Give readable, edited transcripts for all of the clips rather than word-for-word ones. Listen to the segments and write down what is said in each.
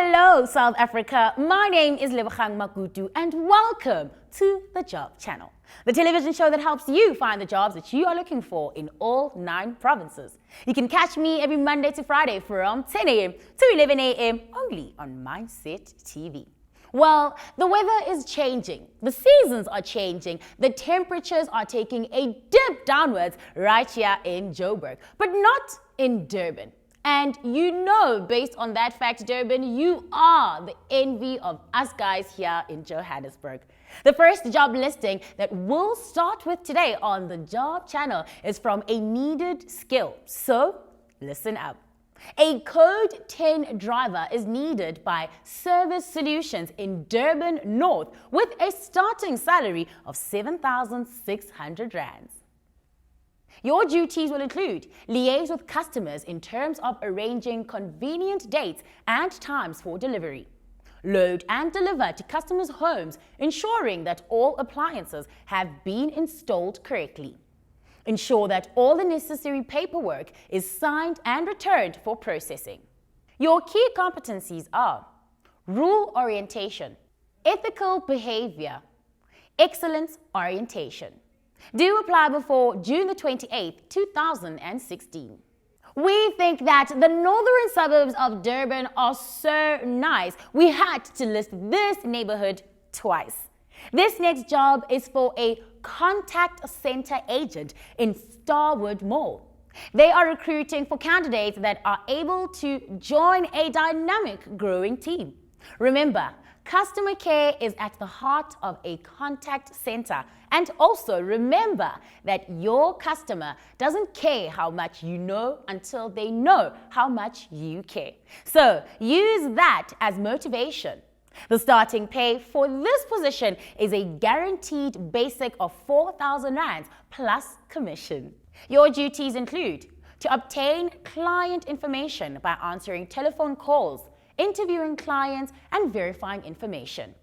Hello, South Africa. My name is Lebogang Makutu, and welcome to the Job Channel, the television show that helps you find the jobs that you are looking for in all 9 provinces. You can catch me every Monday to Friday from 10 a.m. to 11 a.m. only on Mindset TV. Well, the weather is changing, the seasons are changing, the temperatures are taking a dip downwards right here in Joburg, but not in Durban. And you know, based on that fact, Durban, you are the envy of us guys here in Johannesburg. The first job listing that we'll start with today on the Job Channel is from a needed skill. So, listen up. A Code 10 driver is needed by Service Solutions in Durban North with a starting salary of 7,600 rands. Your duties will include liaise with customers in terms of arranging convenient dates and times for delivery. Load and deliver to customers' homes, ensuring that all appliances have been installed correctly. Ensure that all the necessary paperwork is signed and returned for processing. Your key competencies are rule orientation, ethical behavior, excellence orientation. Do apply before June the 28th, 2016. We think that the northern suburbs of Durban are so nice, we had to list this neighborhood twice. This next job is for a contact center agent in Starwood Mall. They are recruiting for candidates that are able to join a dynamic, growing team. Remember, customer care is at the heart of a contact center. And also remember that your customer doesn't care how much you know until they know how much you care. So use that as motivation. The starting pay for this position is a guaranteed basic of 4,000 rands plus commission. Your duties include to obtain client information by answering telephone calls, interviewing clients, and verifying information.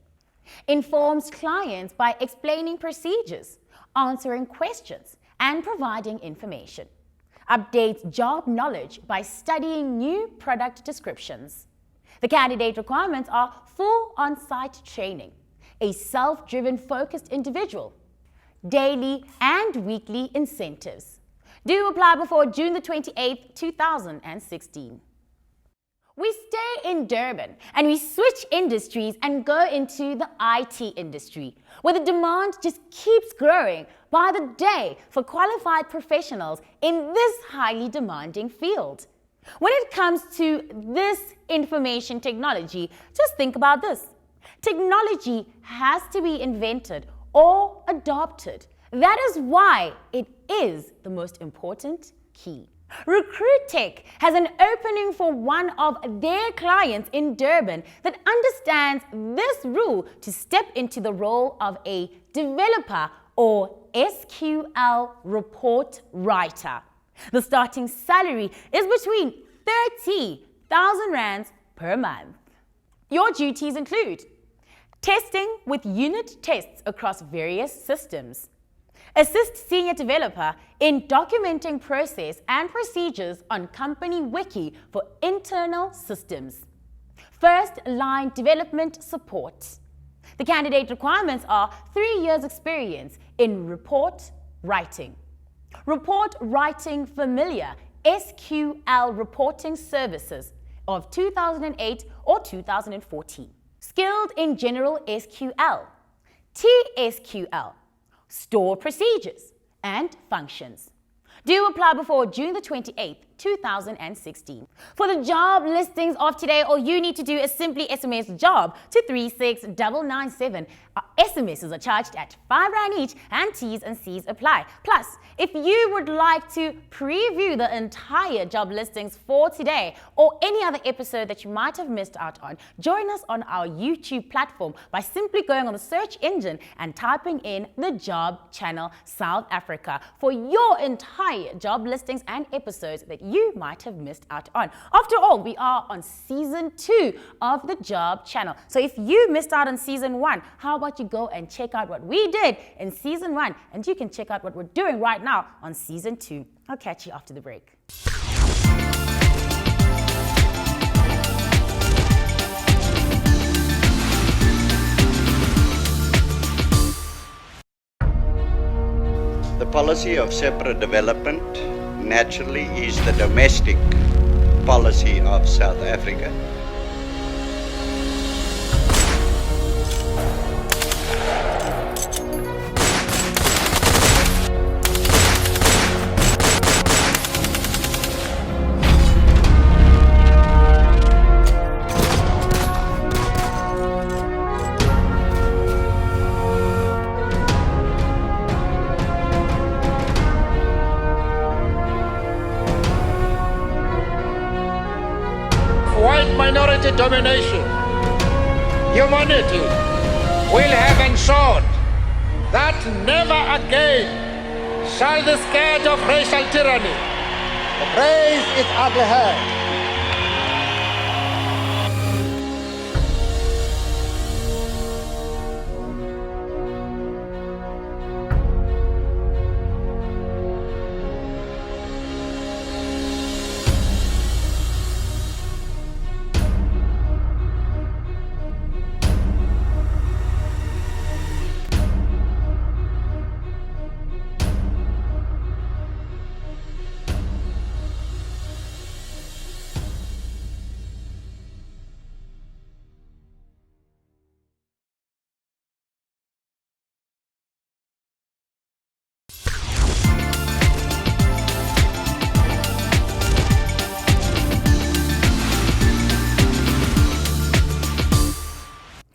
Informs clients by explaining procedures, answering questions, and providing information. Updates job knowledge by studying new product descriptions. The candidate requirements are full on-site training, a self-driven focused individual, daily and weekly incentives. Do apply before June the 28th, 2016. We stay in Durban and we switch industries and go into the IT industry, where the demand just keeps growing by the day for qualified professionals in this highly demanding field. When it comes to this information technology, just think about this. Technology has to be invented or adopted. That is why it is the most important key. RecruitTech has an opening for one of their clients in Durban that understands this rule to step into the role of a developer or SQL report writer. The starting salary is between 30,000 rands per month. Your duties include testing with unit tests across various systems. Assist senior developer in documenting process and procedures on company wiki for internal systems. First line development support. The candidate requirements are 3 years experience in report writing. Report writing familiar SQL reporting services of 2008 or 2014. Skilled in general SQL, TSQL, store procedures and functions. Do apply before June the 28th, 2016. For the job listings of today, all you need to do is simply SMS JOB to 36997. Our SMSs are charged at 5 Rand each and T's and C's apply. Plus, if you would like to preview the entire job listings for today or any other episode that you might have missed out on, join us on our YouTube platform by simply going on the search engine and typing in the Job Channel South Africa for your entire job listings and episodes that you might have missed out on. After all, we are on season 2 of the Job Channel. So if you missed out on season 1, how about you go and check out what we did in season 1, and you can check out what we're doing right now on season 2. I'll catch you after the break. policy of separate development naturally is the domestic policy of South Africa. White minority domination, humanity will have ensured that never again shall be scared of racial tyranny. Raise its ugly head.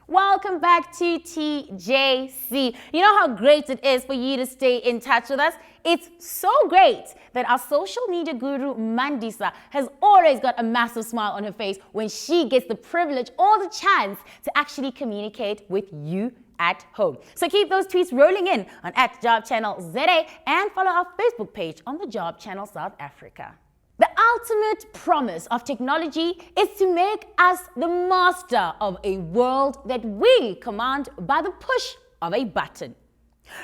Welcome back to TJC. You know how great it is for you to stay in touch with us? It's so great that our social media guru Mandisa has always got a massive smile on her face when she gets the privilege or the chance to actually communicate with you at home. So keep those tweets rolling in on @JobChannelZA and follow our Facebook page on the Job Channel South Africa. The ultimate promise of technology is to make us the master of a world that we command by the push of a button.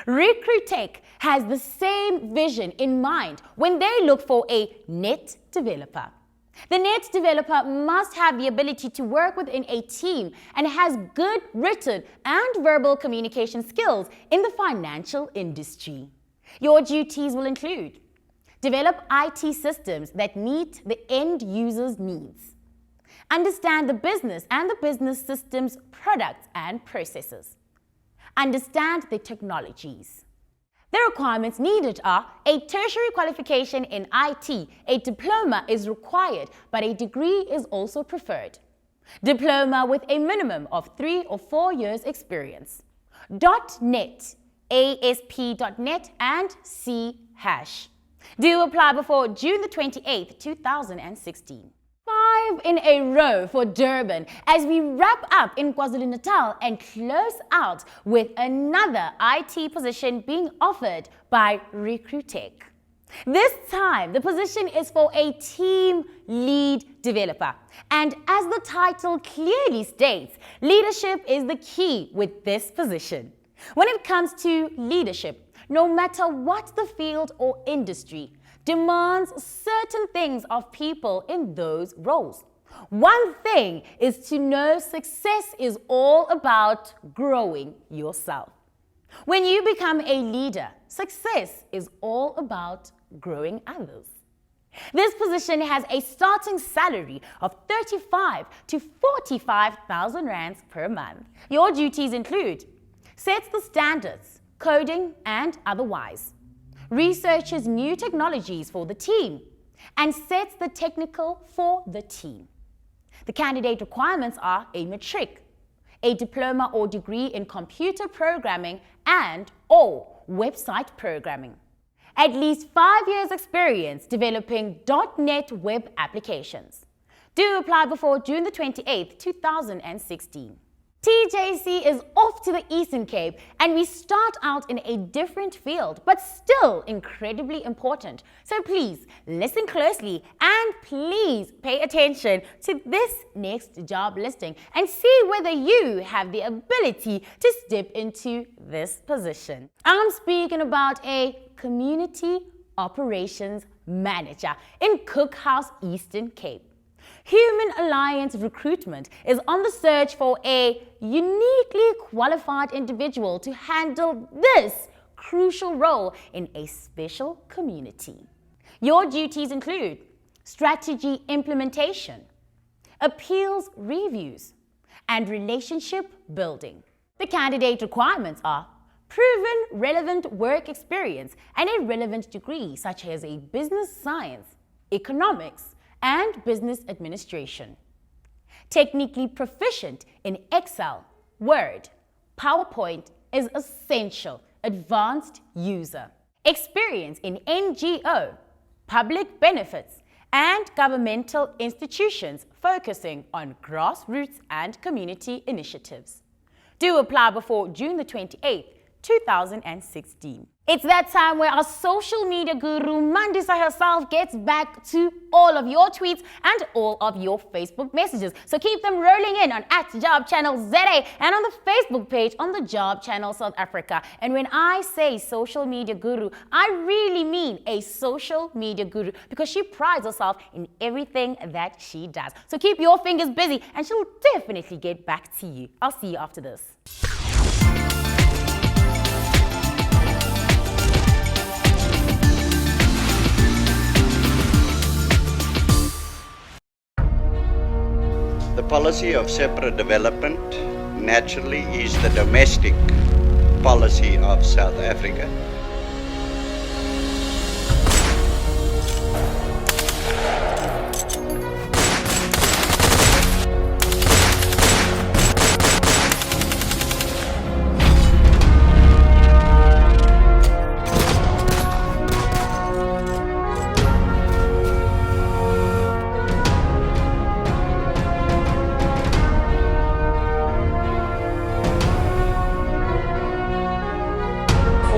Recruitech has the same vision in mind when they look for a net developer. The net developer must have the ability to work within a team and has good written and verbal communication skills in the financial industry. Your duties will include: develop IT systems that meet the end user's needs. Understand the business and the business systems, products and processes. Understand the technologies. The requirements needed are a tertiary qualification in IT. A diploma is required, but a degree is also preferred. Diploma with a minimum of 3 or 4 years experience. .NET, ASP.NET and C#. Do apply before June the 28th, 2016. 5 in a row for Durban as we wrap up in KwaZulu-Natal and close out with another IT position being offered by Recruitech. This time, the position is for a team lead developer. And as the title clearly states, leadership is the key with this position. When it comes to leadership, no matter what the field or industry, demands certain things of people in those roles. One thing is to know success is all about growing yourself. When you become a leader, success is all about growing others. This position has a starting salary of 35 to 45,000 rands per month. Your duties include: sets the standards, coding and otherwise, researches new technologies for the team, and sets the technical for the team. The candidate requirements are a matric, a diploma or degree in computer programming and/or website programming, at least 5 years experience developing .NET web applications. Do apply before June the 28th, 2016. TJC is off to the Eastern Cape and we start out in a different field, but still incredibly important. So please listen closely and please pay attention to this next job listing and see whether you have the ability to step into this position. I'm speaking about a community operations manager in Cookhouse, Eastern Cape. Human Alliance Recruitment is on the search for a uniquely qualified individual to handle this crucial role in a special community. Your duties include strategy implementation, appeals reviews, and relationship building. The candidate requirements are proven relevant work experience and a relevant degree such as a business science, economics, and business administration. Technically proficient in Excel, Word, PowerPoint is essential. Advanced user. Experience in NGO, public benefits, and governmental institutions focusing on grassroots and community initiatives. Do apply before June the 28th, 2016. It's that time where our social media guru, Mandisa herself, gets back to all of your tweets and all of your Facebook messages. So keep them rolling in on @JobChannelZA and on the Facebook page on the Job Channel South Africa. And when I say social media guru, I really mean a social media guru because she prides herself in everything that she does. So keep your fingers busy and she'll definitely get back to you. I'll see you after this. The policy of separate development naturally is the domestic policy of South Africa.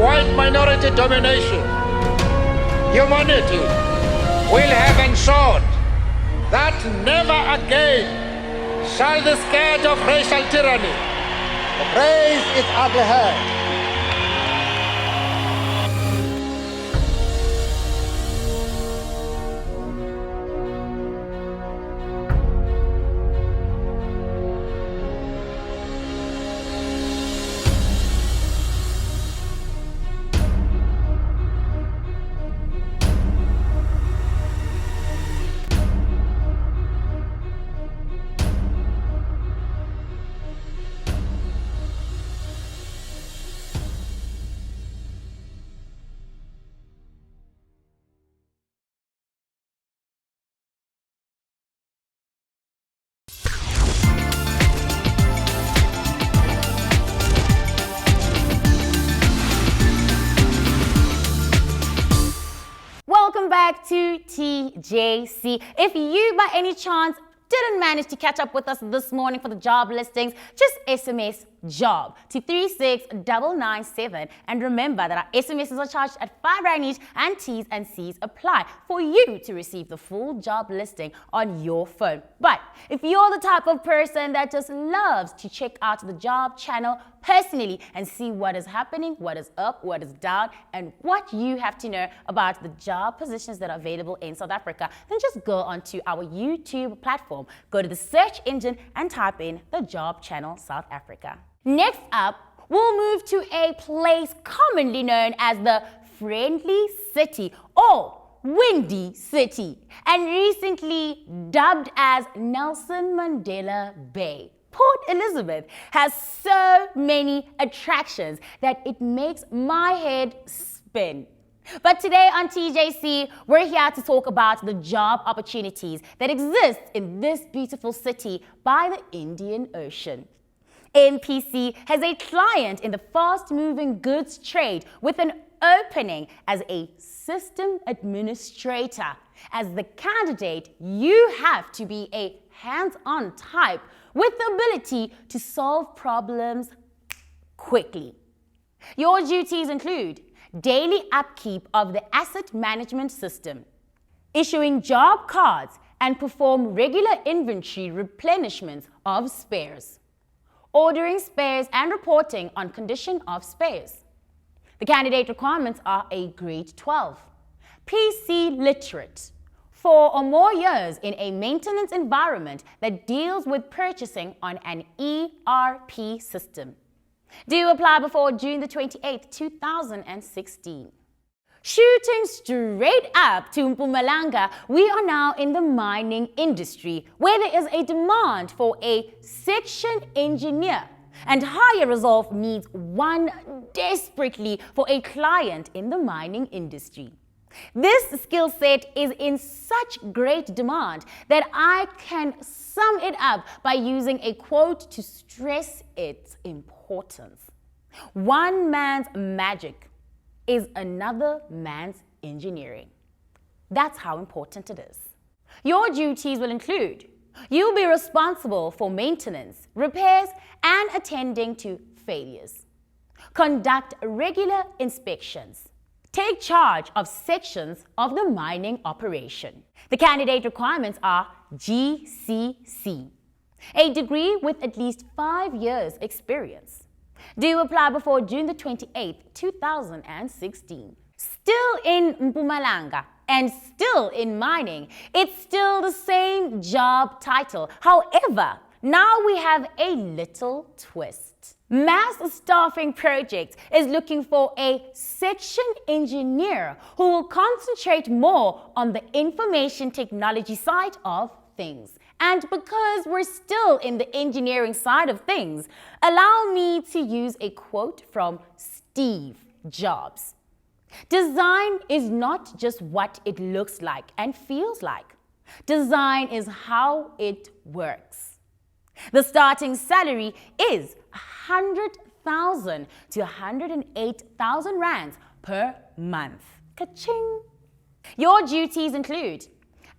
White minority domination, humanity will have ensured that never again shall the scourge of racial tyranny raise its ugly head. Welcome back to TJC. If you by any chance didn't manage to catch up with us this morning for the job listings, just SMS JOB to 36997. And remember that our SMSs are charged at R5 each and T's and C's apply for you to receive the full job listing on your phone. But if you're the type of person that just loves to check out the job channel personally and see what is happening, what is up, what is down, and what you have to know about the job positions that are available in South Africa, then just go onto our YouTube platform, go to the search engine and type in the Job Channel South Africa. Next up, we'll move to a place commonly known as the Friendly City or Windy City, and recently dubbed as Nelson Mandela Bay. Port Elizabeth has so many attractions that it makes my head spin. But today on TJC, we're here to talk about the job opportunities that exist in this beautiful city by the Indian Ocean. MPC has a client in the fast-moving goods trade with an opening as a system administrator. As the candidate, you have to be a hands-on type with the ability to solve problems quickly. Your duties include daily upkeep of the asset management system, issuing job cards and perform regular inventory replenishments of spares, ordering spares and reporting on condition of spares. The candidate requirements are a grade 12, PC literate, 4 or more years in a maintenance environment that deals with purchasing on an ERP system. Do apply before June the 28th, 2016. Shooting straight up to Mpumalanga, we are now in the mining industry, where there is a demand for a section engineer, and Higher Resolve needs one desperately for a client in the mining industry. This skill set is in such great demand that I can sum it up by using a quote to stress its importance. One man's magic is another man's engineering. That's how important it is. Your duties will include: you'll be responsible for maintenance, repairs, and attending to failures. Conduct regular inspections. Take charge of sections of the mining operation. The candidate requirements are GCC, a degree with at least 5 years experience. Do apply before June the 28th, 2016. Still in Mpumalanga and still in mining, it's still the same job title. However, now we have a little twist. Mass Staffing Project is looking for a section engineer who will concentrate more on the information technology side of things. And because we're still in the engineering side of things, allow me to use a quote from Steve Jobs. Design is not just what it looks like and feels like. Design is how it works. The starting salary is 100,000 to 108,000 rands per month. Ka-ching! Your duties include: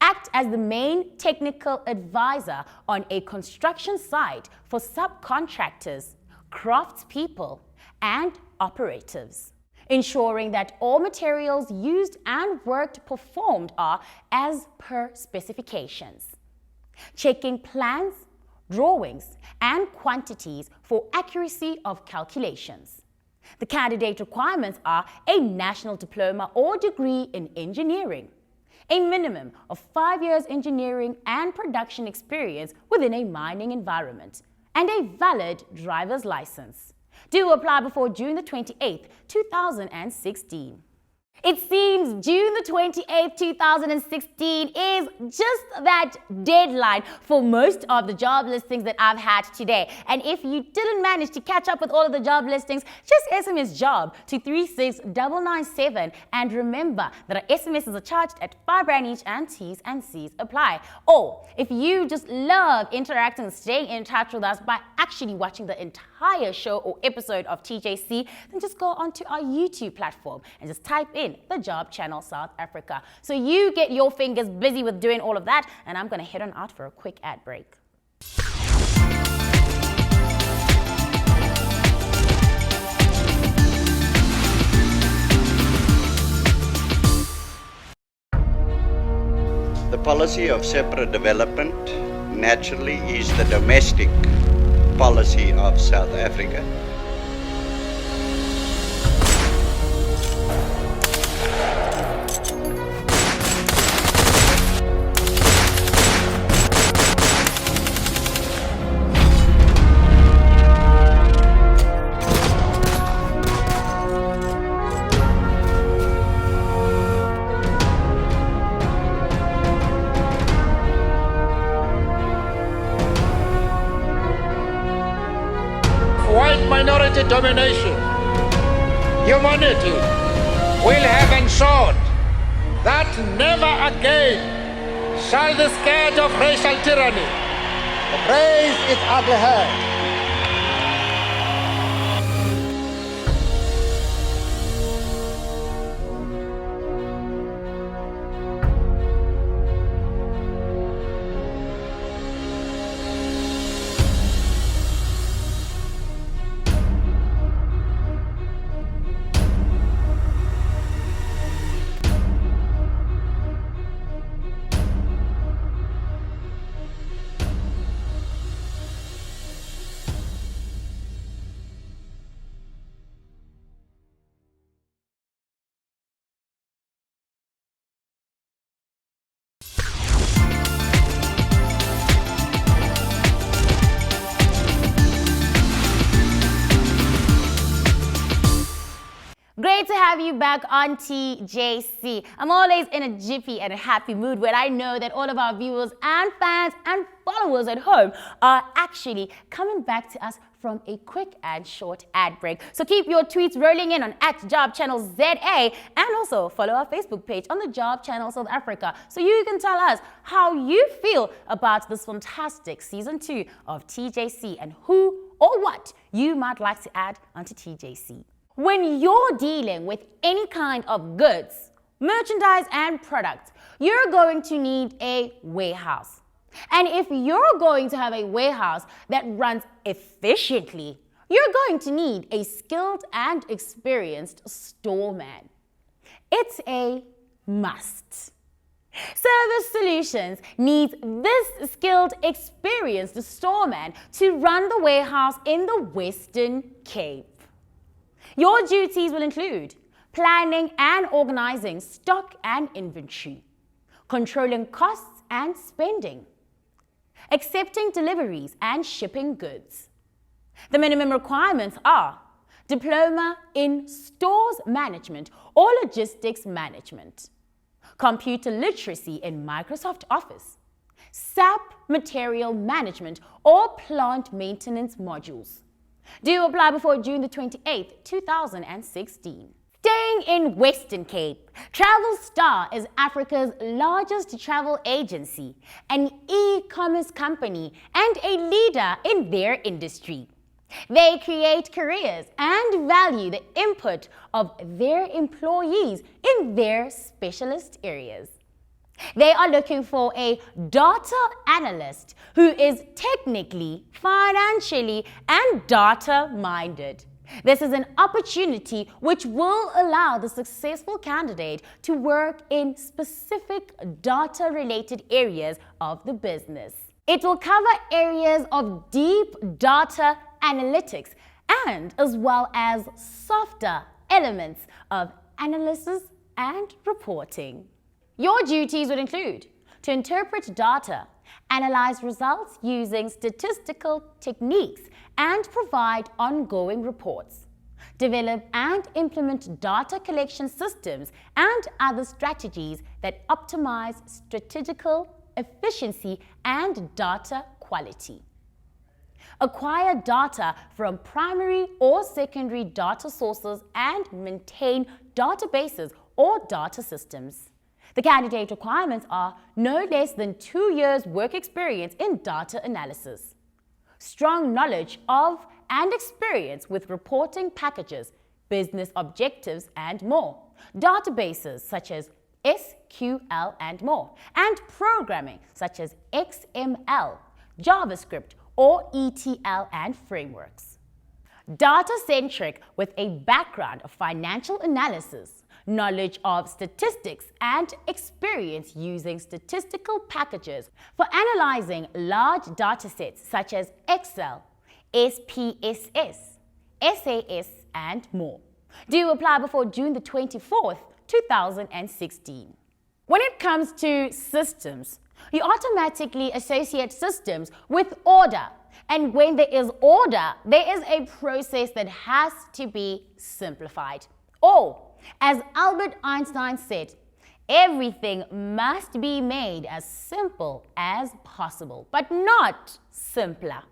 act as the main technical advisor on a construction site for subcontractors, craftspeople, and operatives, ensuring that all materials used and work performed are as per specifications, checking plans, drawings, and quantities for accuracy of calculations. The candidate requirements are a national diploma or degree in engineering, a minimum of 5 years engineering and production experience within a mining environment, and a valid driver's license. Do apply before June the 28th, 2016. It seems June the 28th, 2016 is just that deadline for most of the job listings that I've had today. And if you didn't manage to catch up with all of the job listings, just SMS job to 36997. And remember that our SMSs are charged at 5 Rand each and T's and C's apply. Or if you just love interacting and staying in touch with us by actually watching the entire show or episode of TJC, then just go onto our YouTube platform and just type in the Job Channel South Africa. So you get your fingers busy with doing all of that, and I'm going to head on out for a quick ad break. The policy of separate development naturally is the domestic policy of South Africa. White minority domination, humanity will have ensured that never again shall the scourge of racial tyranny raise its ugly head. have you back on TJC. I'm always in a jiffy and a happy mood when I know that all of our viewers and fans and followers at home are actually coming back to us from a quick and short ad break. So keep your tweets rolling in on @JobChannelZA and also follow our Facebook page on the Job Channel South Africa so you can tell us how you feel about this fantastic season 2 of TJC and who or what you might like to add onto TJC. When you're dealing with any kind of goods, merchandise and products, you're going to need a warehouse. And if you're going to have a warehouse that runs efficiently, you're going to need a skilled and experienced storeman. It's a must. Service Solutions needs this skilled, experienced storeman to run the warehouse in the Western Cape. Your duties will include planning and organizing stock and inventory, controlling costs and spending, accepting deliveries and shipping goods. The minimum requirements are diploma in stores management or logistics management, computer literacy in Microsoft Office, SAP material management or plant maintenance modules. Do apply before June the 28th, 2016. Staying in Western Cape, Travel Star is Africa's largest travel agency, an e-commerce company, and a leader in their industry. They create careers and value the input of their employees in their specialist areas. They are looking for a data analyst who is technically, financially, and data-minded. This is an opportunity which will allow the successful candidate to work in specific data-related areas of the business. It will cover areas of deep data analytics and as well as softer elements of analysis and reporting. Your duties would include to interpret data, analyze results using statistical techniques, and provide ongoing reports, develop and implement data collection systems and other strategies that optimize strategical efficiency and data quality. Acquire data from primary or secondary data sources and maintain databases or data systems. The candidate requirements are no less than 2 years work experience in data analysis, strong knowledge of and experience with reporting packages, business objectives, and more, databases such as SQL and more, and programming such as XML, JavaScript, or ETL and frameworks. Data-centric with a background of financial analysis, knowledge of statistics, and experience using statistical packages for analyzing large datasets such as Excel, SPSS, SAS, and more. Do apply before June the 24th, 2016. When it comes to systems, you automatically associate systems with order. And when there is order, there is a process that has to be simplified. Or, as Albert Einstein said, everything must be made as simple as possible, but not simpler.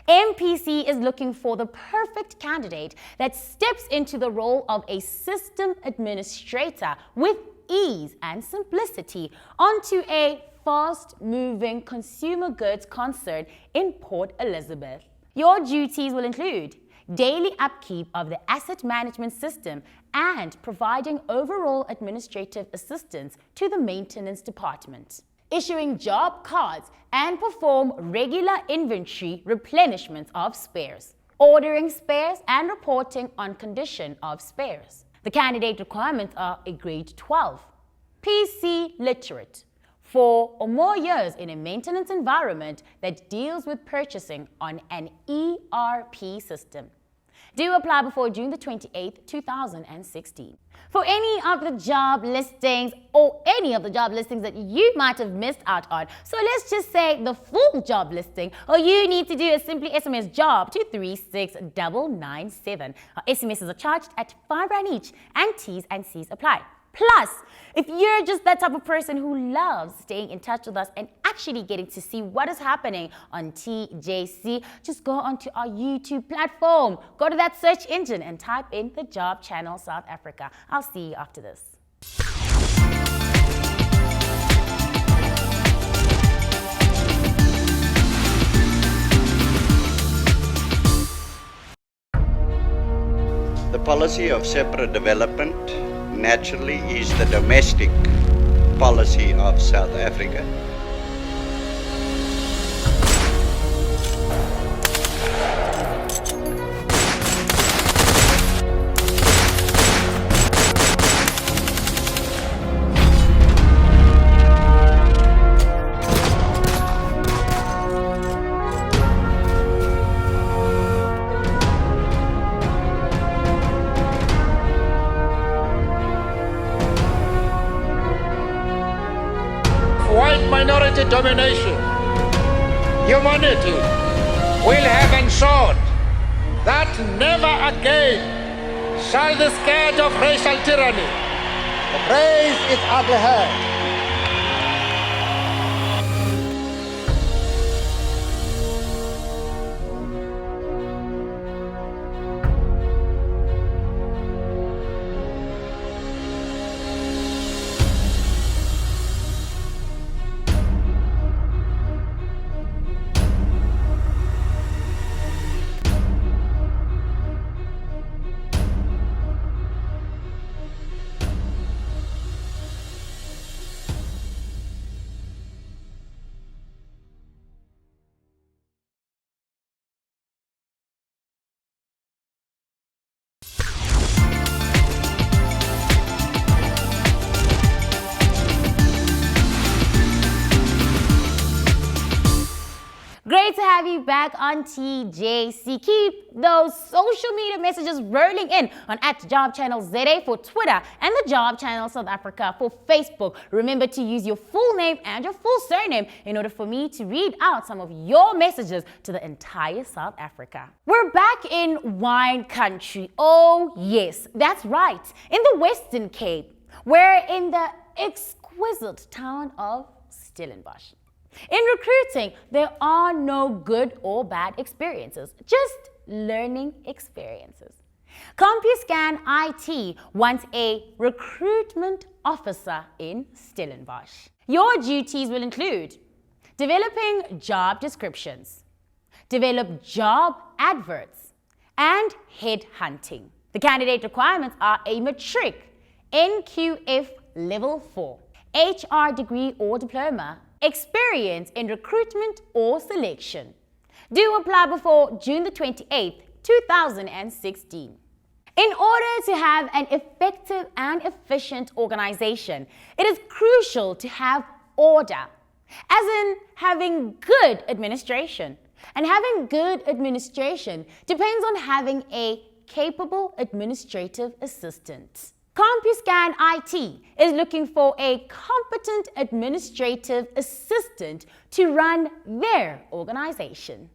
MPC is looking for the perfect candidate that steps into the role of a system administrator with ease and simplicity onto a fast-moving consumer goods concern in Port Elizabeth. Your duties will include daily upkeep of the asset management system and providing overall administrative assistance to the maintenance department, issuing job cards and perform regular inventory replenishments of spares, ordering spares and reporting on condition of spares. The candidate requirements are a grade 12, PC literate, 4 or more years in a maintenance environment that deals with purchasing on an ERP system, Do apply before June the 28th, 2016. For any of the job listings or any of the job listings that you might have missed out on, so let's just say the full job listing, all you need to do is simply SMS JOB to 36997. Our SMSs are charged at R5 each and T's and C's apply. Plus, if you're just that type of person who loves staying in touch with us and actually getting to see what is happening on TJC, just go onto our YouTube platform. Go to that search engine and type in the Job Channel South Africa. I'll see you after this. The policy of separate development naturally is the domestic policy of South Africa. White minority domination, humanity will have ensured that never again shall the scourge of racial tyranny raise its ugly head. Great to have you back on TJC. Keep those social media messages rolling in on @JobChannelZA for Twitter and the Job Channel South Africa for Facebook. Remember to use your full name and your full surname in order for me to read out some of your messages to the entire South Africa. We're back in wine country. Oh yes, that's right. In the Western Cape, we're in the exquisite town of Stellenbosch. In recruiting, there are no good or bad experiences, just learning experiences. CompuScan IT wants a recruitment officer in Stellenbosch. Your duties will include developing job descriptions, develop job adverts, and headhunting. The candidate requirements are a matric, NQF level 4, HR degree or diploma, experience in recruitment or selection. Do apply before June the 28th, 2016. In order to have an effective and efficient organization, it is crucial to have order, as in having good administration. And having good administration depends on having a capable administrative assistant. CompuScan IT is looking for a competent administrative assistant to run their organization.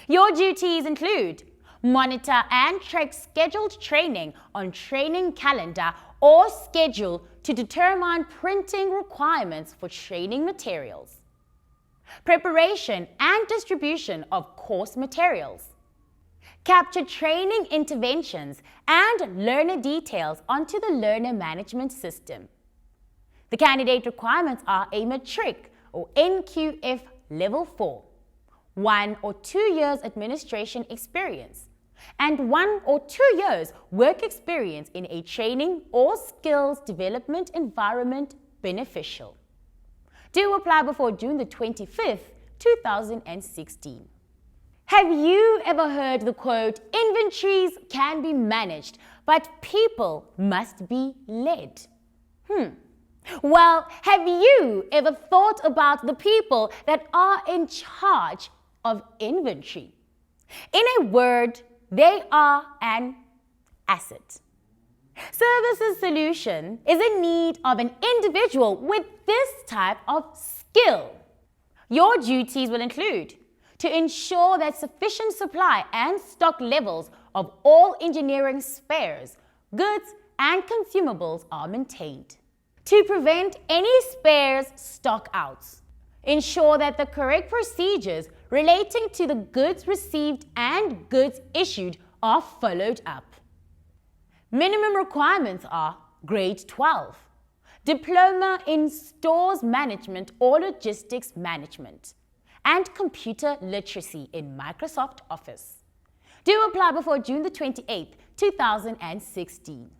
Your duties include monitor and track scheduled training on training calendar or schedule to determine printing requirements for training materials, preparation and distribution of course materials, capture training interventions and learner details onto the learner management system. The candidate requirements are a matric or NQF level 4, 1 or 2 years administration experience, and 1 or 2 years work experience in a training or skills development environment beneficial. Do apply before June the 25th, 2016. Have you ever heard the quote, inventories can be managed, but people must be led? Well, have you ever thought about the people that are in charge of inventory? In a word, they are an asset. Services solution is in need of an individual with this type of skill. Your duties will include to ensure that sufficient supply and stock levels of all engineering spares, goods, and consumables are maintained. To prevent any spares stock outs. Ensure that the correct procedures relating to the goods received and goods issued are followed up. Minimum requirements are grade 12, diploma in stores management or logistics management, and computer literacy in Microsoft Office. Do apply before June the 28th, 2016.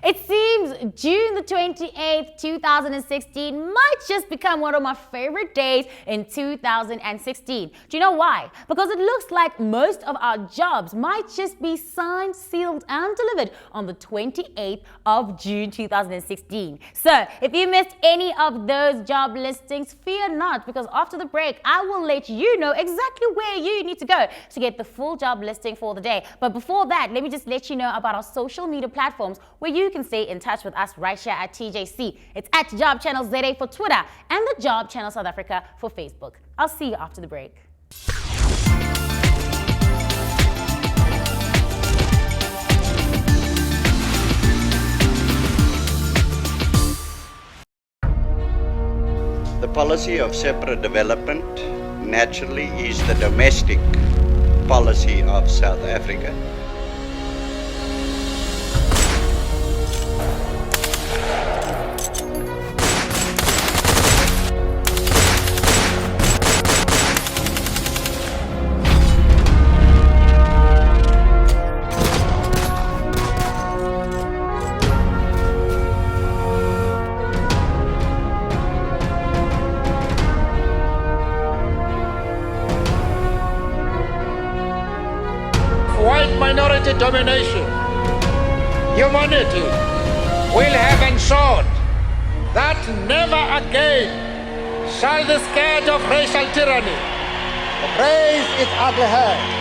It seems June the 28th, 2016 might just become one of my favorite days in 2016. Do you know why? Because it looks like most of our jobs might just be signed, sealed, and delivered on the 28th of June 2016. So if you missed any of those job listings, fear not, because after the break, I will let you know exactly where you need to go to get the full job listing for the day. But before that, let me just let you know about our social media platforms where you can stay in touch with us right here at TJC. It's at Job Channel ZA for Twitter and the Job Channel South Africa for Facebook. I'll see you after the break. The policy of separate development naturally is the domestic policy of South Africa. White minority domination, humanity will have ensured that never again shall the scourge of racial tyranny raise its ugly head.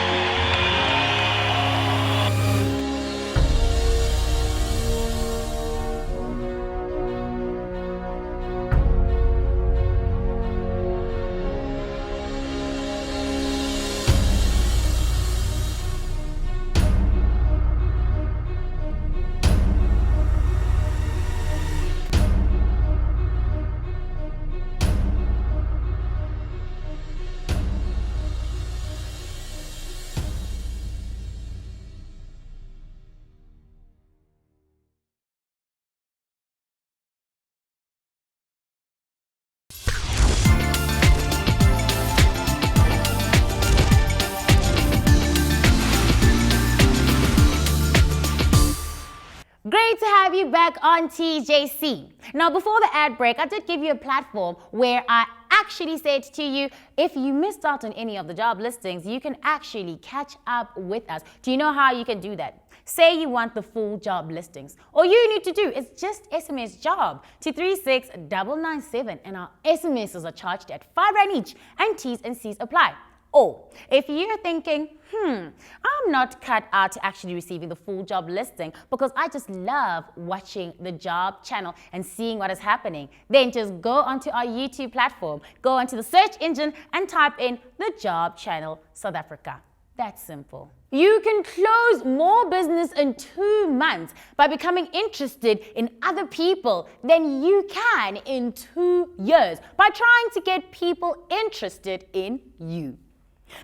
Great to have you back on TJC. Now, before the ad break, I did give you a platform where I actually said to you, if you missed out on any of the job listings, you can actually catch up with us. Do you know how you can do that? Say you want the full job listings. All you need to do is just SMS job to 36997, and our SMSs are charged at R5 each, and T's and C's apply. Or if you're thinking, I'm not cut out to actually receiving the full job listing because I just love watching the Job Channel and seeing what is happening, then just go onto our YouTube platform, go onto the search engine and type in the Job Channel South Africa. That's simple. You can close more business in 2 months by becoming interested in other people than you can in 2 years by trying to get people interested in you.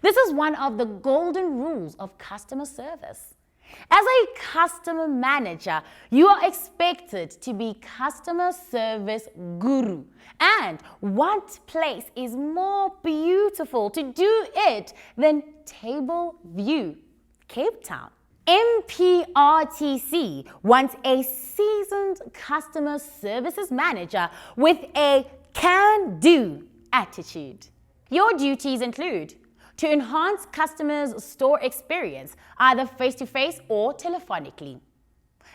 This is one of the golden rules of customer service. As a customer manager, you are expected to be customer service guru. And what place is more beautiful to do it than Table View, Cape Town? MPRTC wants a seasoned customer services manager with a can-do attitude. Your duties include to enhance customers' store experience, either face-to-face or telephonically.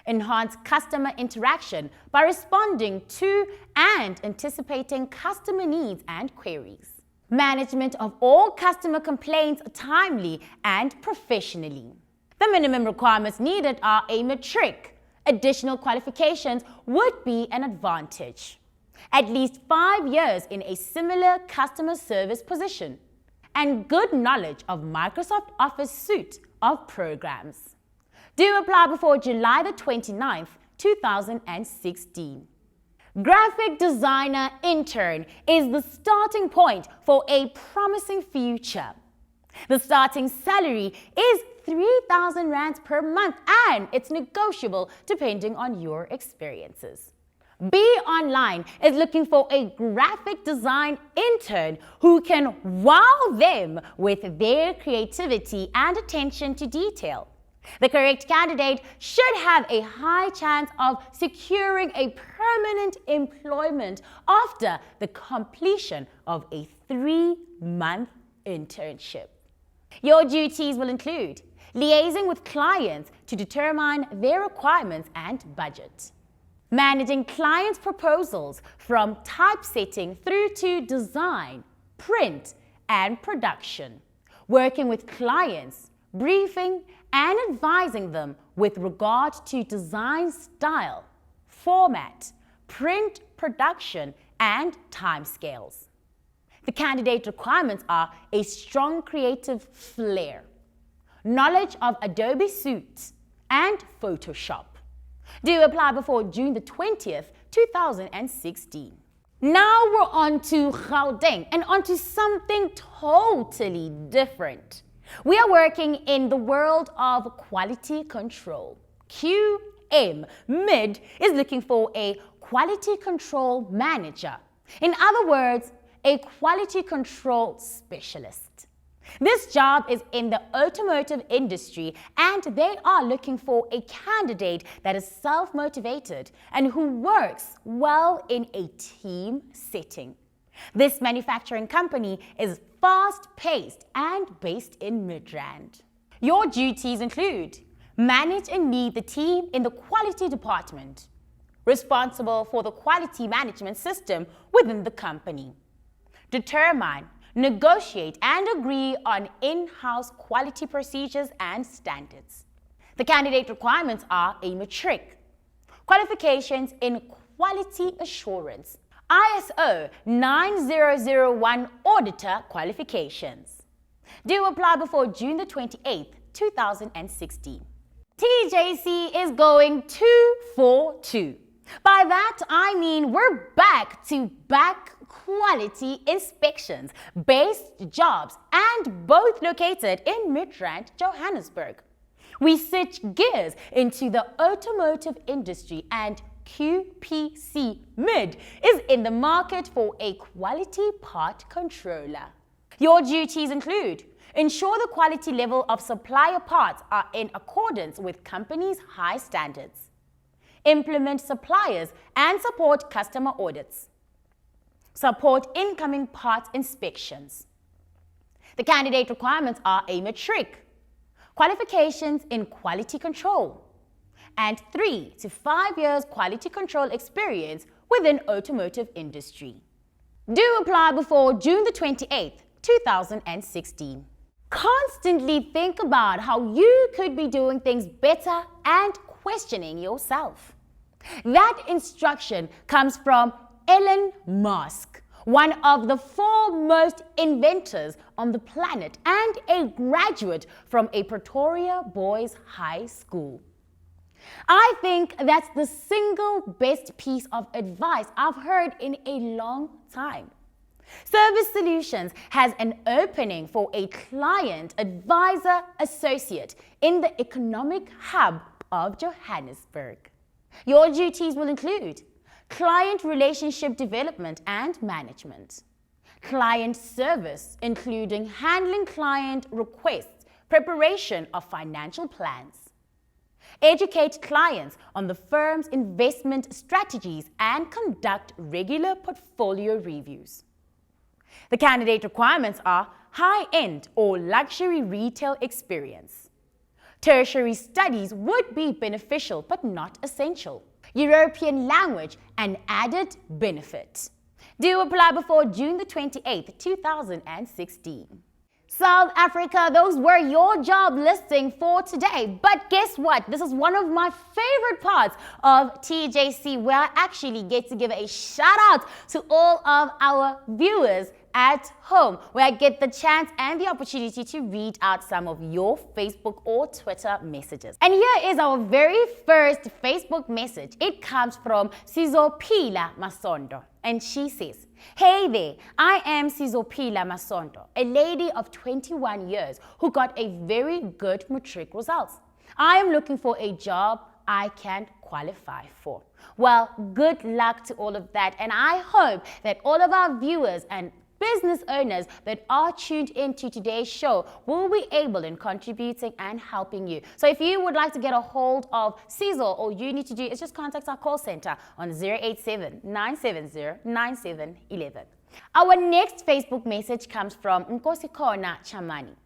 Enhance customer interaction by responding to and anticipating customer needs and queries. Management of all customer complaints timely and professionally. The minimum requirements needed are a matric. Additional qualifications would be an advantage. At least 5 years in a similar customer service position, and good knowledge of Microsoft Office suite of programs. Do apply before July the 29th, 2016. Graphic designer intern is the starting point for a promising future. The starting salary is 3,000 rands per month and it's negotiable depending on your experiences. Be Online is looking for a graphic design intern who can wow them with their creativity and attention to detail. The correct candidate should have a high chance of securing a permanent employment after the completion of a 3-month internship. Your duties will include liaising with clients to determine their requirements and budget, managing clients' proposals from typesetting through to design, print, and production, working with clients, briefing and advising them with regard to design style, format, print production, and timescales. The candidate requirements are a strong creative flair, knowledge of Adobe Suite and Photoshop. Do apply before June the 20th, 2016. Now we're on to Gauteng and on to something totally different. We are working in the world of quality control. Mid is looking for a quality control manager. In other words, a quality control specialist. This job is in the automotive industry and they are looking for a candidate that is self-motivated and who works well in a team setting. This manufacturing company is fast-paced and based in Midrand. Your duties include manage and lead the team in the quality department, responsible for the quality management system within the company, determine, negotiate and agree on in-house quality procedures and standards. The candidate requirements are a matric, qualifications in quality assurance, ISO 9001 auditor qualifications. Do apply before June the 28th, 2016. TJC is going 2 for 2. By that, I mean we're back-to-back quality inspections, based jobs, and both located in Midrand, Johannesburg. We switch gears into the automotive industry and QPC Mid is in the market for a quality part controller. Your duties include ensure the quality level of supplier parts are in accordance with company's high standards, implement suppliers and support customer audits, support incoming parts inspections. The candidate requirements are a matric, qualifications in quality control, and 3 to 5 years quality control experience within automotive industry. Do apply before June the 28th, 2016. Constantly think about how you could be doing things better and questioning yourself. That instruction comes from Elon Musk, one of the foremost inventors on the planet and a graduate from a Pretoria boys' high school. I think that's the single best piece of advice I've heard in a long time. Service Solutions has an opening for a client advisor associate in the economic hub of Johannesburg. Your duties will include client relationship development and management, client service including handling client requests, preparation of financial plans, educate clients on the firm's investment strategies and conduct regular portfolio reviews. The candidate requirements are high-end or luxury retail experience. Tertiary studies would be beneficial but not essential. European language, an added benefit. Do apply before June the 28th, 2016. South Africa, those were your job listing for today. But guess what? This is one of my favorite parts of TJC, where I actually get to give a shout out to all of our viewers at home, where I get the chance and the opportunity to read out some of your Facebook or Twitter messages. And here is our very first Facebook message. It comes from Sizophila Masondo, and she says, "Hey there, I am Sizophila Masondo, a lady of 21 years who got a very good matric results. I am looking for a job I can qualify for." Well, good luck to all of that, and I hope that all of our viewers and business owners that are tuned into today's show will be able in contributing and helping you. So if you would like to get a hold of Cecil, all you need to do is just contact our call center on 087-970-9711. Our next Facebook message comes from Nkosikona Chamani.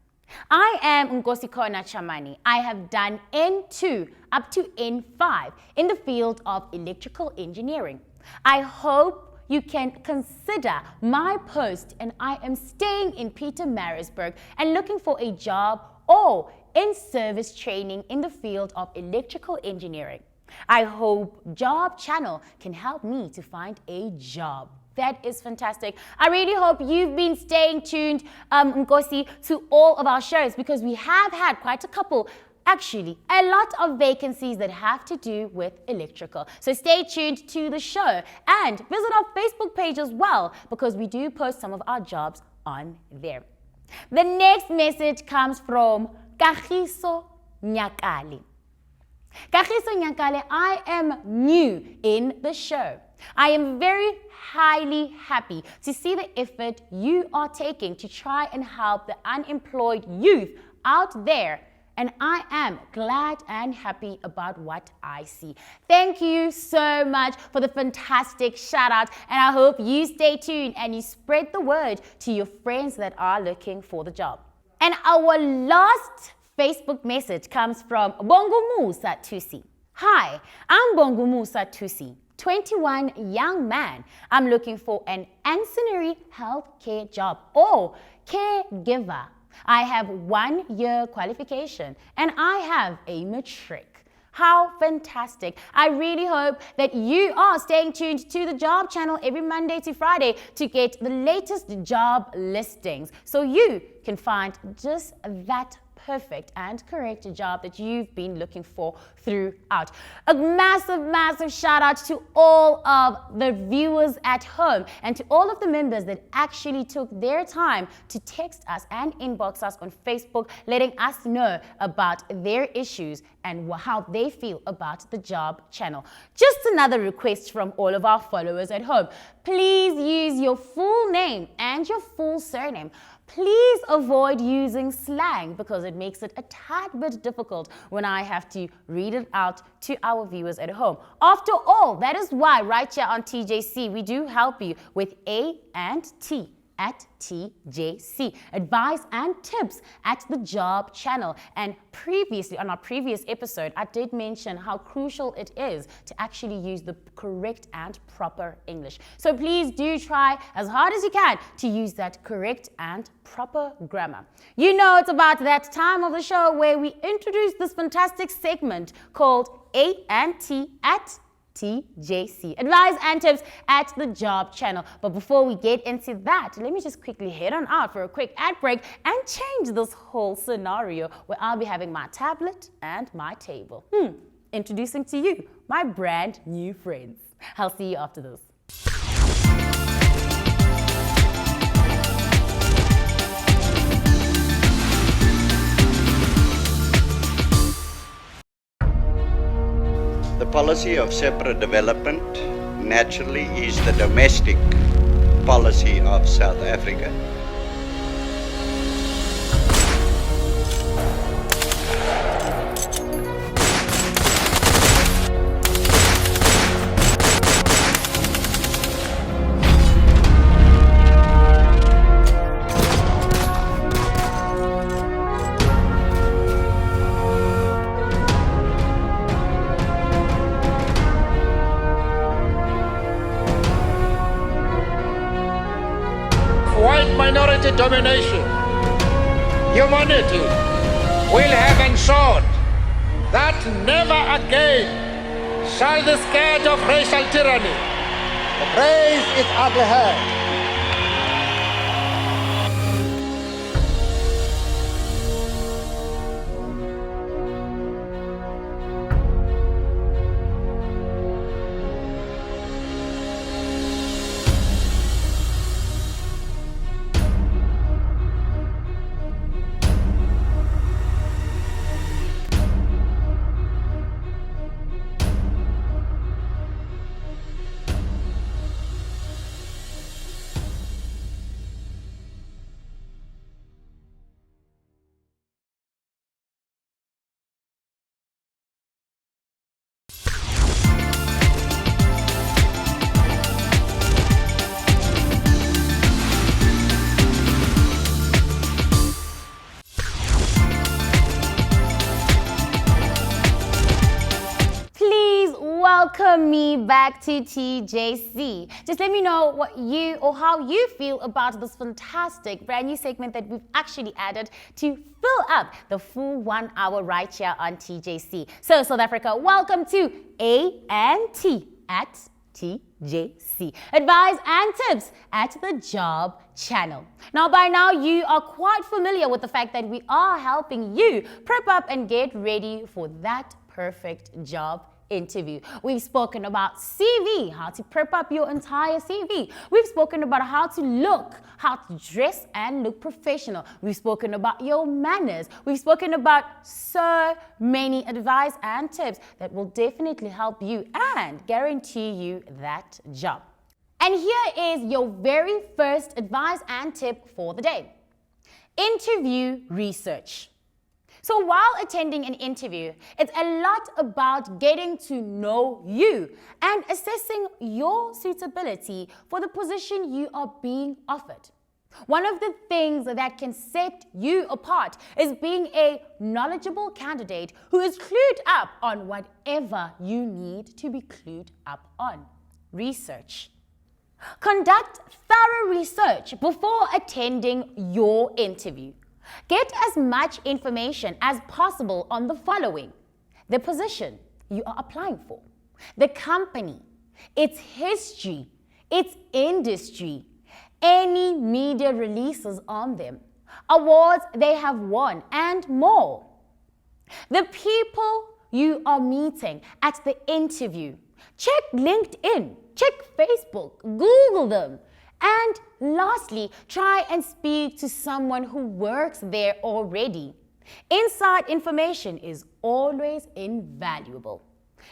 "I am Nkosikona Chamani. I have done N2 up to N5 in the field of electrical engineering. I hope you can consider my post, and I am staying in Pietermaritzburg and looking for a job or in-service training in the field of electrical engineering. I hope Job Channel can help me to find a job." That is fantastic. I really hope you've been staying tuned, Nkosi, to all of our shows, because we have had quite a couple, actually, a lot of vacancies that have to do with electrical. So stay tuned to the show and visit our Facebook page as well, because we do post some of our jobs on there. The next message comes from Kagiso Nyakali. Kagiso Nyakali, I am new in the show. I am very highly happy to see the effort you are taking to try and help the unemployed youth out there, and I am glad and happy about what I see. Thank you so much for the fantastic shout out, and I hope you stay tuned and you spread the word to your friends that are looking for the job. And our last Facebook message comes from Bongo Musa Tusi. "Hi, I'm Bongo Musa Tusi, 21 young man. I'm looking for an ancillary healthcare job or caregiver. I have 1 year qualification and I have a matric." How fantastic. I really hope that you are staying tuned to the Job Channel every Monday to Friday to get the latest job listings, so you can find just that perfect and correct job that you've been looking for throughout. A massive, massive shout out to all of the viewers at home and to all of the members that actually took their time to text us and inbox us on Facebook, letting us know about their issues and how they feel about the Job Channel. Just another request from all of our followers at home. Please use your full name and your full surname. Please avoid using slang, because it makes it a tad bit difficult when I have to read it out to our viewers at home. After all, that is why right here on TJC, we do help you with A and T at TJC, advice and tips at the Job Channel. And previously, on our previous episode, I did mention how crucial it is to actually use the correct and proper English. So please do try as hard as you can to use that correct and proper grammar. You know, it's about that time of the show where we introduce this fantastic segment called A and T at TJC, advice and tips at the Job Channel. But before we get into that, let me just quickly head on out for a quick ad break and change this whole scenario where I'll be having my tablet and my table. Introducing to you my brand new friends. I'll see you after this. The policy of separate development naturally is the domestic policy of South Africa. White minority domination humanity will have ensured that never again shall the scourge of racial tyranny raise its ugly head. Welcome me back to TJC. Just let me know what you or how you feel about this fantastic brand new segment that we've actually added to fill up the full 1 hour right here on TJC. So South Africa, welcome to A&T at TJC. Advice and tips at the job channel. Now, by now, you are quite familiar with the fact that we are helping you prep up and get ready for that perfect job interview. We've spoken about CV, how to prep up your entire CV. We've spoken about how to look, how to dress and look professional. We've spoken about your manners. We've spoken about so many advice and tips that will definitely help you and guarantee you that job. And here is your very first advice and tip for the day. Interview research. So while attending an interview, it's a lot about getting to know you and assessing your suitability for the position you are being offered. One of the things that can set you apart is being a knowledgeable candidate who is clued up on whatever you need to be clued up on. Research. Conduct thorough research before attending your interview. Get as much information as possible on the following: the position you are applying for, the company, its history, its industry, any media releases on them, awards they have won, and more. The people you are meeting at the interview. Check LinkedIn, check Facebook, Google them. And lastly, try and speak to someone who works there already. Inside information is always invaluable.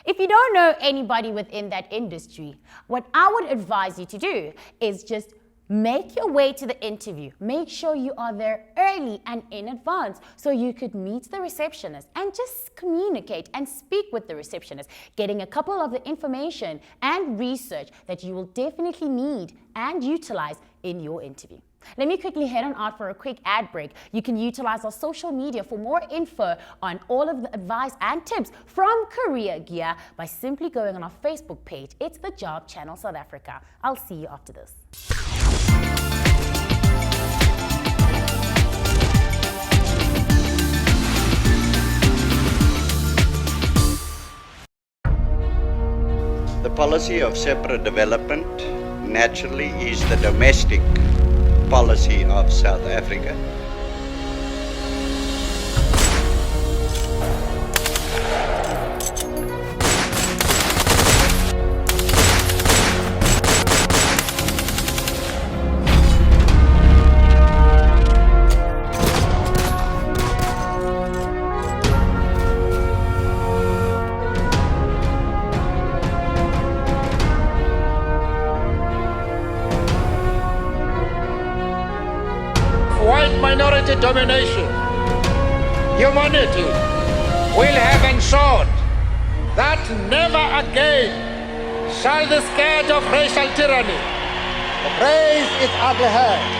If you don't know anybody within that industry, what I would advise you to do is just make your way to the interview. Make sure you are there early and in advance so you could meet the receptionist and just communicate and speak with the receptionist, getting a couple of the information and research that you will definitely need and utilize in your interview. Let me quickly head on out for a quick ad break. You can utilize our social media for more info on all of the advice and tips from Career Gear by simply going on our Facebook page. It's the Job Channel South Africa. I'll see you after this. The policy of separate development naturally is the domestic policy of South Africa. White minority domination, humanity will have ensured that never again shall the scourge of racial tyranny raise its ugly head.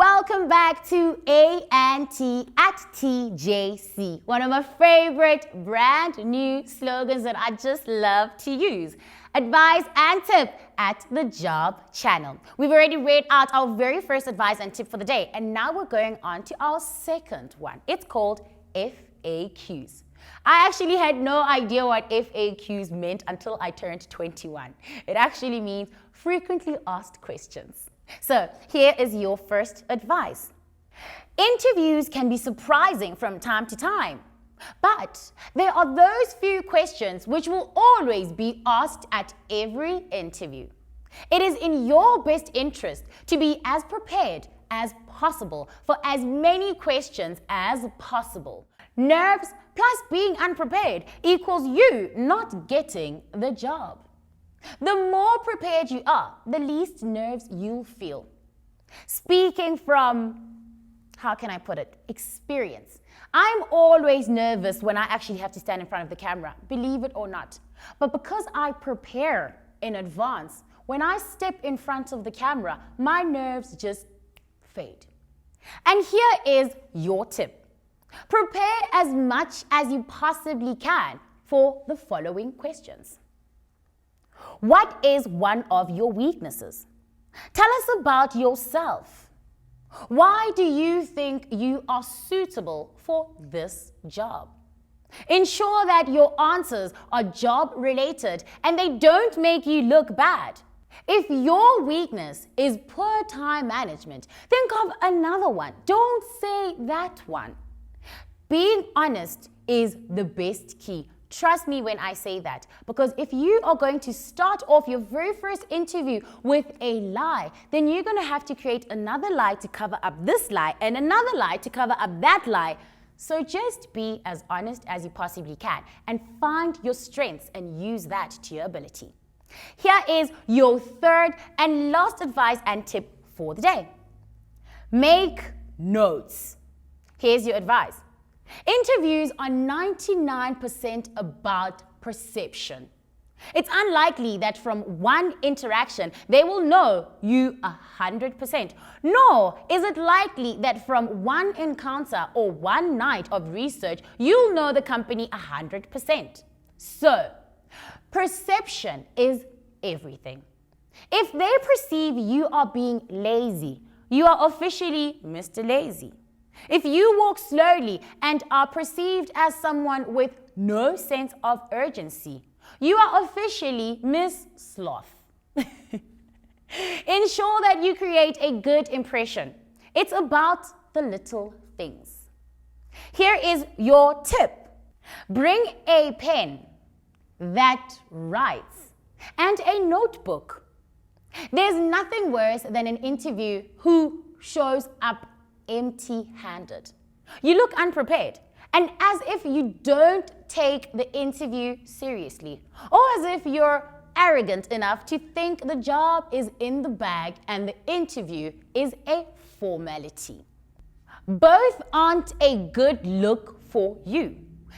Welcome back to A&T at TJC, one of my favorite brand new slogans that I just love to use. Advice and tip at the job channel. We've already read out our very first advice and tip for the day, and now we're going on to our second one. It's called FAQs. I actually had no idea what FAQs meant until I turned 21. It actually means frequently asked questions. So here is your first advice. Interviews can be surprising from time to time, but there are those few questions which will always be asked at every interview. It is in your best interest to be as prepared as possible for as many questions as possible. Nerves plus being unprepared equals you not getting the job. The more prepared you are, the least nerves you'll feel. Speaking from, how can I put it, experience. I'm always nervous when I actually have to stand in front of the camera, believe it or not. But because I prepare in advance, when I step in front of the camera, my nerves just fade. And here is your tip. Prepare as much as you possibly can for the following questions. What is one of your weaknesses? Tell us about yourself. Why do you think you are suitable for this job? Ensure that your answers are job related and they don't make you look bad. If your weakness is poor time management, think of another one. Don't say that one. Being honest is the best key. Trust me when I say that, because if you are going to start off your very first interview with a lie, then you're going to have to create another lie to cover up this lie and another lie to cover up that lie. So just be as honest as you possibly can and find your strengths and use that to your ability. Here is your third and last advice and tip for the day. Make notes. Here's your advice. Interviews are 99% about perception. It's unlikely that from one interaction they will know you 100%. Nor is it likely that from one encounter or one night of research you'll know the company 100%. So, perception is everything. If they perceive you are being lazy, you are officially Mr. Lazy. If you walk slowly and are perceived as someone with no sense of urgency, you are officially Miss Sloth. Ensure that you create a good impression. It's about the little things. Here is your tip. Bring a pen that writes and a notebook. There's nothing worse than an interview who shows up empty-handed. You look unprepared and as if you don't take the interview seriously, or as if you're arrogant enough to think the job is in the bag and the interview is a formality. Both aren't a good look for you.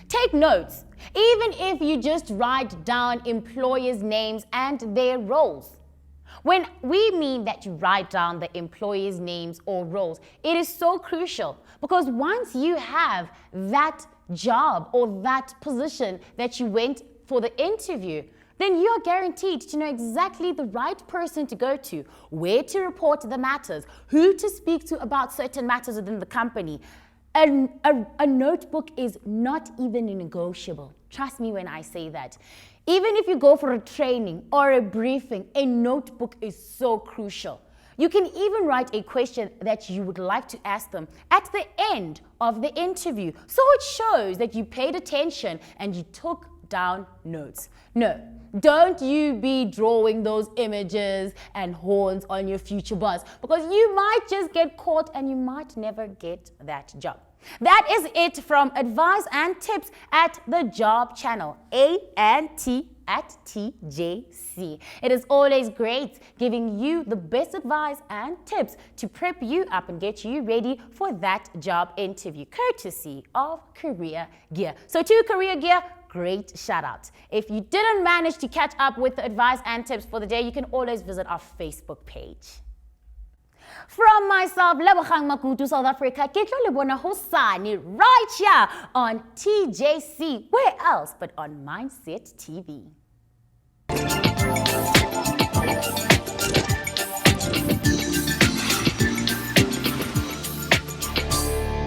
Take notes, even if you just write down employers' names and their roles. When we mean that you write down the employees' names or roles, it is so crucial because once you have that job or that position that you went for the interview, then you are guaranteed to know exactly the right person to go to, where to report the matters, who to speak to about certain matters within the company. A notebook is not even negotiable. Trust me when I say that. Even if you go for a training or a briefing, a notebook is so crucial. You can even write a question that you would like to ask them at the end of the interview. So it shows that you paid attention and you took down notes. No, don't you be drawing those images and horns on your future boss because you might just get caught and you might never get that job. That is it from advice and tips at the job channel, A&T at TJC. It is always great giving you the best advice and tips to prep you up and get you ready for that job interview, courtesy of Career Gear. So to Career Gear, great shout out. If you didn't manage to catch up with the advice and tips for the day, you can always visit our Facebook page. From myself, Lebogang Makutu, South Africa, Ketlo Lebona Hosani, right here on TJC. Where else but on Mindset TV?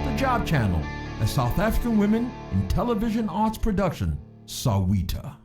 The Job Channel, a South African women in television arts production, Sawita.